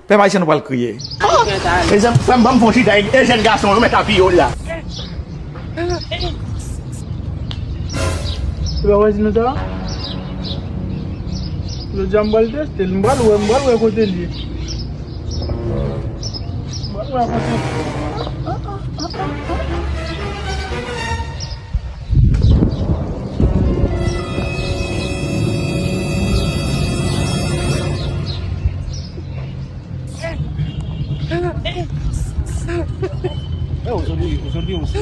Pe mai nou pal kriye. E fèm bam fon chita e jen gason yo met api yo la. Vwazi'n ta? Le jambal test, mbal ou côté li. Mbal ou côté. Aujourd'hui aussi.